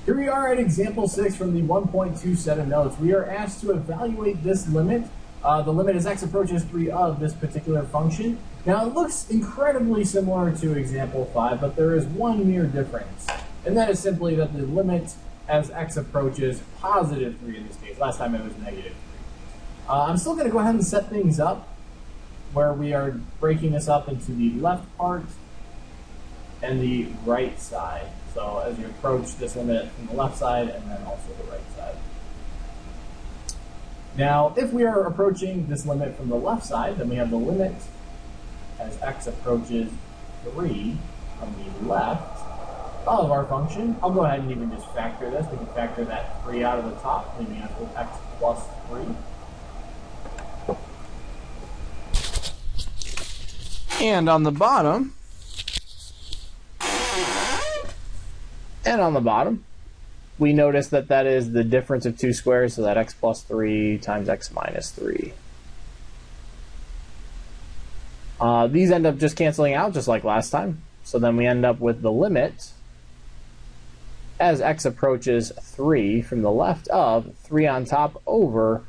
Here we are at example 6 from the 1.2 set of notes. We are asked to evaluate this limit. The limit as x approaches 3 of this particular function. Now it looks incredibly similar to example 5, but there is one mere difference. And that is simply that the limit as x approaches positive 3 in this case. Last time it was negative 3. I'm still going to go ahead and set things up where we are breaking this up into the left part and the right side. So as you approach this limit from the left side and then also the right side. Now, if we are approaching this limit from the left side, then we have the limit as x approaches 3 from the left of our function. I'll go ahead and even just factor this. We can factor that 3 out of the top, leaving us with x plus 3. And on the bottom, we notice that that is the difference of two squares, so that x plus 3 times x minus 3. These end up just canceling out, just like last time. So then we end up with the limit as x approaches 3 from the left of 3 on top over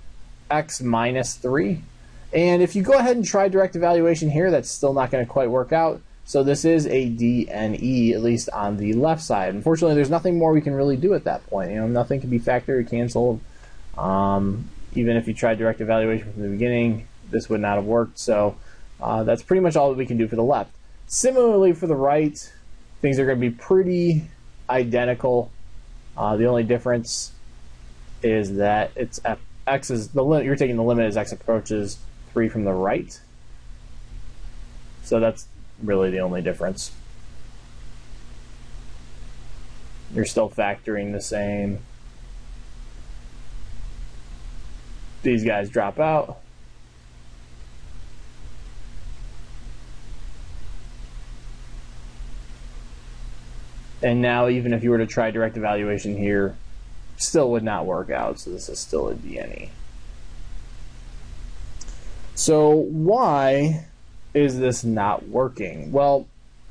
x minus 3. And if you go ahead and try direct evaluation here, that's still not going to quite work out. So this is a D and E, at least on the left side. Unfortunately, there's nothing more we can really do at that point. Nothing can be factored or canceled. Even if you tried direct evaluation from the beginning, this would not have worked. So that's pretty much all that we can do for the left. Similarly, for the right, things are going to be pretty identical. The only difference is that it's x is the limit. You're taking the limit as x approaches 3 from the right. So that's really the only difference. You're still factoring the same. These guys drop out. And now even if you were to try direct evaluation here, still would not work out. So this is still a DNE. So why is this not working? Well,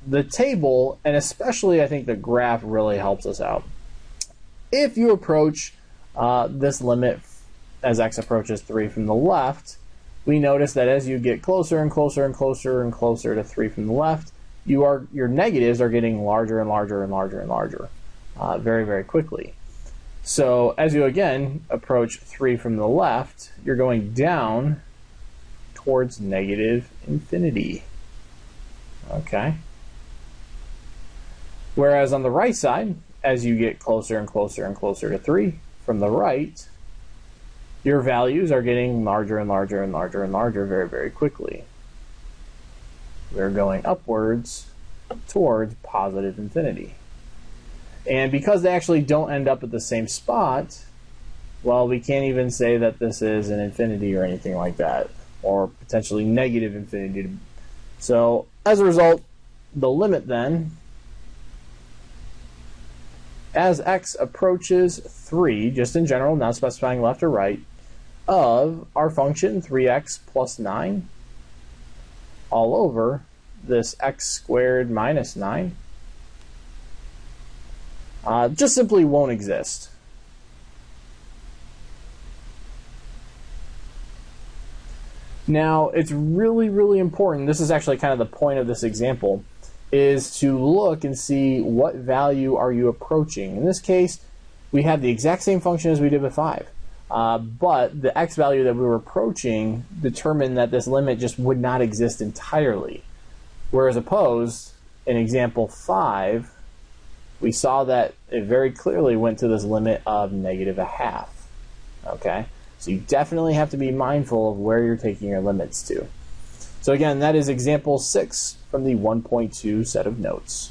the table, and especially I think the graph, really helps us out. If you approach this limit as x approaches 3 from the left, we notice that as you get closer and closer and closer and closer to 3 from the left, your negatives are getting larger and larger and larger and larger very, very quickly. So as you again approach 3 from the left, you're going down towards negative infinity. Okay. Whereas on the right side, as you get closer and closer and closer to 3 from the right, your values are getting larger and larger and larger and larger very, very quickly. We're going upwards towards positive infinity. And because they actually don't end up at the same spot, well, we can't even say that this is an infinity or anything like that, or potentially negative infinity. So as a result, the limit then, as x approaches 3, just in general, not specifying left or right, of our function 3x plus 9 all over this x squared minus 9 just simply won't exist. Now, it's really, really important, this is actually kind of the point of this example, is to look and see what value are you approaching. In this case, we have the exact same function as we did with 5. But the x value that we were approaching determined that this limit just would not exist entirely. Whereas opposed, in example 5, we saw that it very clearly went to this limit of -1/2. Okay? So you definitely have to be mindful of where you're taking your limits to. So again, that is example 6 from the 1.2 set of notes.